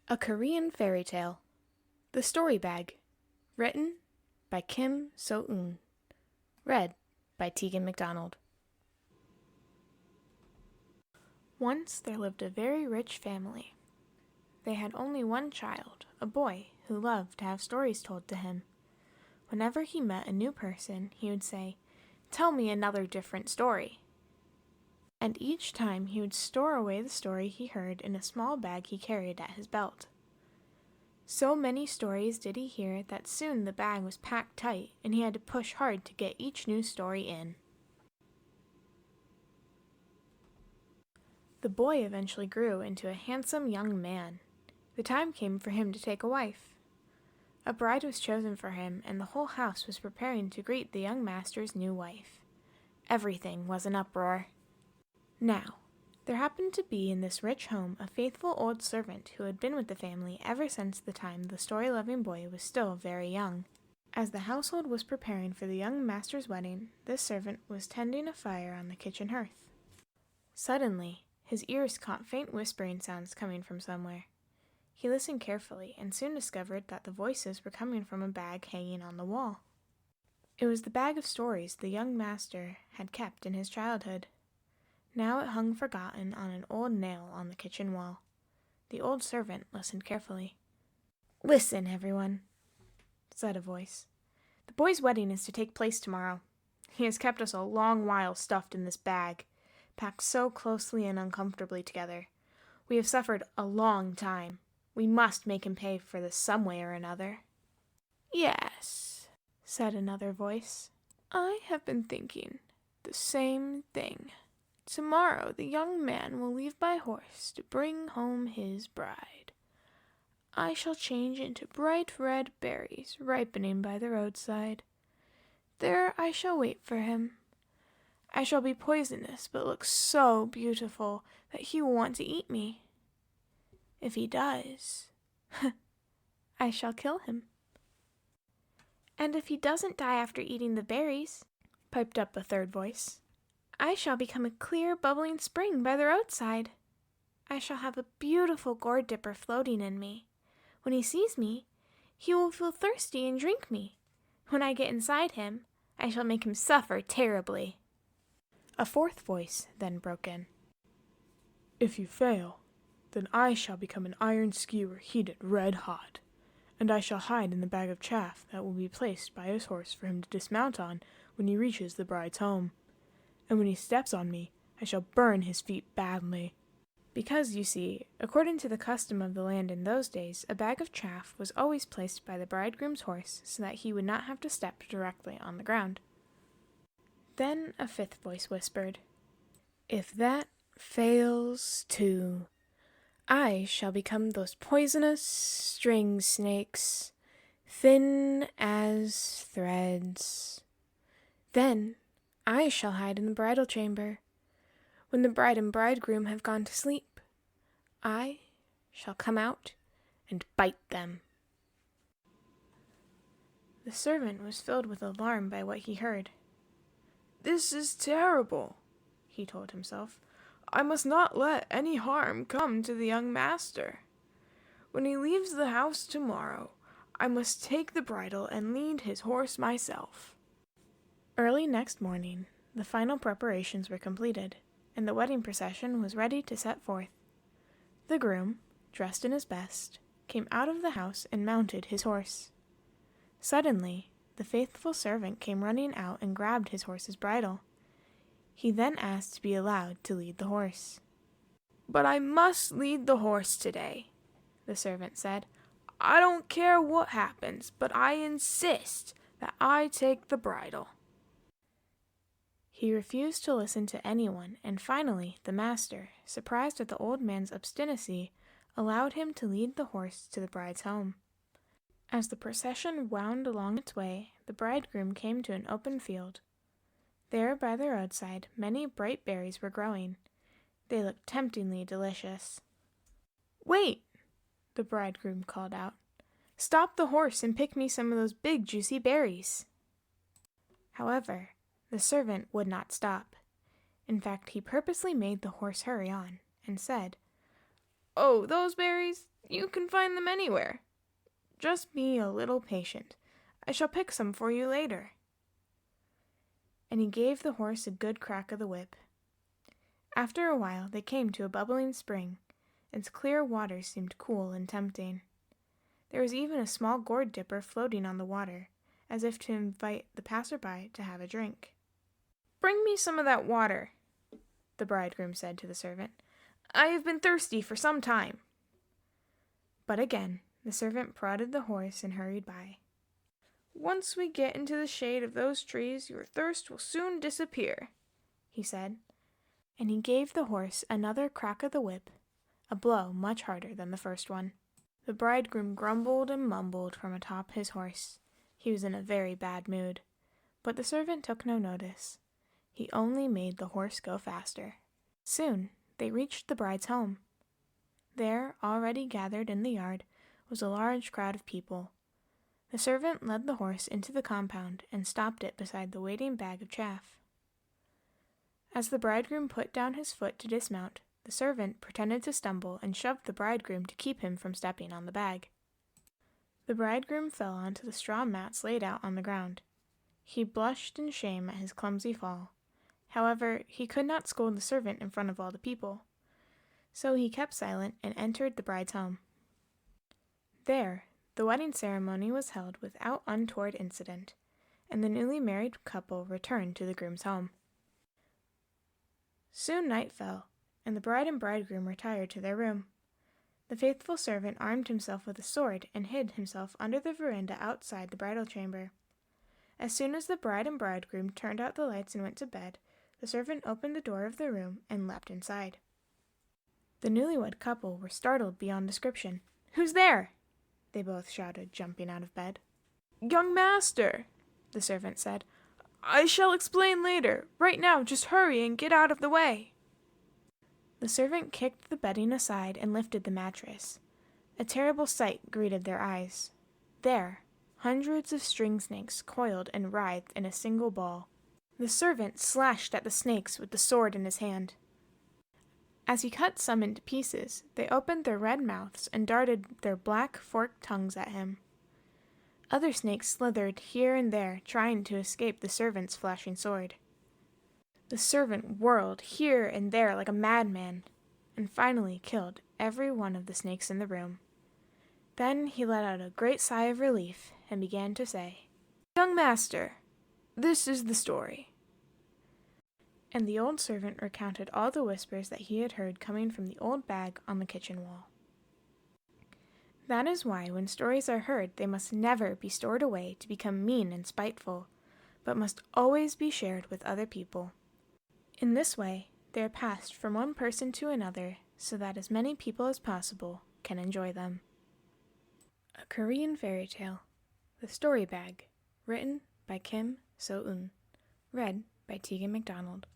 A Korean Fairy Tale. The Story Bag. Written by Kim So-eun. Read by Tegan MacDonald. Once there lived a very rich family. They had only one child, a boy, who loved to have stories told to him. Whenever he met a new person, he would say, "Tell me another different story." And each time he would store away the story he heard in a small bag he carried at his belt. So many stories did he hear that soon the bag was packed tight and he had to push hard to get each new story in. The boy eventually grew into a handsome young man. The time came for him to take a wife. A bride was chosen for him, and the whole house was preparing to greet the young master's new wife. Everything was an uproar. Now, there happened to be in this rich home a faithful old servant who had been with the family ever since the time the story-loving boy was still very young. As the household was preparing for the young master's wedding, this servant was tending a fire on the kitchen hearth. Suddenly, his ears caught faint whispering sounds coming from somewhere. He listened carefully and soon discovered that the voices were coming from a bag hanging on the wall. It was the bag of stories the young master had kept in his childhood. Now it hung forgotten on an old nail on the kitchen wall. The old servant listened carefully. "Listen, everyone," said a voice. "The boy's wedding is to take place tomorrow. He has kept us a long while stuffed in this bag, packed so closely and uncomfortably together. We have suffered a long time. We must make him pay for this some way or another." "Yes," said another voice. "I have been thinking the same thing. Tomorrow the young man will leave by horse to bring home his bride. I shall change into bright red berries ripening by the roadside. There I shall wait for him. I shall be poisonous but look so beautiful that he will want to eat me. If he does, I shall kill him." "And if he doesn't die after eating the berries," piped up a third voice, "I shall become a clear, bubbling spring by the roadside. I shall have a beautiful gourd dipper floating in me. When he sees me, he will feel thirsty and drink me. When I get inside him, I shall make him suffer terribly." A fourth voice then broke in. "If you fail, then I shall become an iron skewer heated red hot, and I shall hide in the bag of chaff that will be placed by his horse for him to dismount on when he reaches the bride's home. And when he steps on me, I shall burn his feet badly." Because, you see, according to the custom of the land in those days, a bag of chaff was always placed by the bridegroom's horse so that he would not have to step directly on the ground. Then a fifth voice whispered, "If that fails too, I shall become those poisonous string snakes, thin as threads. Then I shall hide in the bridal chamber. When the bride and bridegroom have gone to sleep, I shall come out and bite them." The servant was filled with alarm by what he heard. "This is terrible," he told himself. "I must not let any harm come to the young master. When he leaves the house tomorrow, I must take the bridle and lead his horse myself." Early next morning, the final preparations were completed, and the wedding procession was ready to set forth. The groom, dressed in his best, came out of the house and mounted his horse. Suddenly, the faithful servant came running out and grabbed his horse's bridle. He then asked to be allowed to lead the horse. "But I must lead the horse today," the servant said. "I don't care what happens, but I insist that I take the bridle." He refused to listen to anyone, and finally the master, surprised at the old man's obstinacy, allowed him to lead the horse to the bride's home. As the procession wound along its way, the bridegroom came to an open field. There by the roadside many bright berries were growing. They looked temptingly delicious. "Wait!" the bridegroom called out. "Stop the horse and pick me some of those big juicy berries." However, the servant would not stop. In fact, he purposely made the horse hurry on, and said, "Oh, those berries? You can find them anywhere. Just be a little patient. I shall pick some for you later." And he gave the horse a good crack of the whip. After a while they came to a bubbling spring. Its clear water seemed cool and tempting. There was even a small gourd dipper floating on the water, as if to invite the passer-by to have a drink. "Bring me some of that water," the bridegroom said to the servant. "I have been thirsty for some time." But again the servant prodded the horse and hurried by. "Once we get into the shade of those trees, your thirst will soon disappear," he said, and he gave the horse another crack of the whip, a blow much harder than the first one. The bridegroom grumbled and mumbled from atop his horse. He was in a very bad mood, but the servant took no notice. He only made the horse go faster. Soon they reached the bride's home. There, already gathered in the yard, was a large crowd of people. The servant led the horse into the compound and stopped it beside the waiting bag of chaff. As the bridegroom put down his foot to dismount, the servant pretended to stumble and shoved the bridegroom to keep him from stepping on the bag. The bridegroom fell onto the straw mats laid out on the ground. He blushed in shame at his clumsy fall. However, he could not scold the servant in front of all the people. So he kept silent and entered the bride's home. There, the wedding ceremony was held without untoward incident, and the newly married couple returned to the groom's home. Soon night fell, and the bride and bridegroom retired to their room. The faithful servant armed himself with a sword and hid himself under the veranda outside the bridal chamber. As soon as the bride and bridegroom turned out the lights and went to bed, the servant opened the door of the room and leapt inside. The newlywed couple were startled beyond description. "Who's there?" they both shouted, jumping out of bed. "Young master," the servant said. "I shall explain later. Right now, just hurry and get out of the way." The servant kicked the bedding aside and lifted the mattress. A terrible sight greeted their eyes. There, hundreds of string snakes coiled and writhed in a single ball. The servant slashed at the snakes with the sword in his hand. As he cut some into pieces, they opened their red mouths and darted their black, forked tongues at him. Other snakes slithered here and there, trying to escape the servant's flashing sword. The servant whirled here and there like a madman, and finally killed every one of the snakes in the room. Then he let out a great sigh of relief and began to say, "Young master, this is the story." And the old servant recounted all the whispers that he had heard coming from the old bag on the kitchen wall. That is why when stories are heard, they must never be stored away to become mean and spiteful, but must always be shared with other people. In this way, they are passed from one person to another so that as many people as possible can enjoy them. A Korean Fairy Tale, The Story Bag, written by Kim So-eun, read by Tegan MacDonald.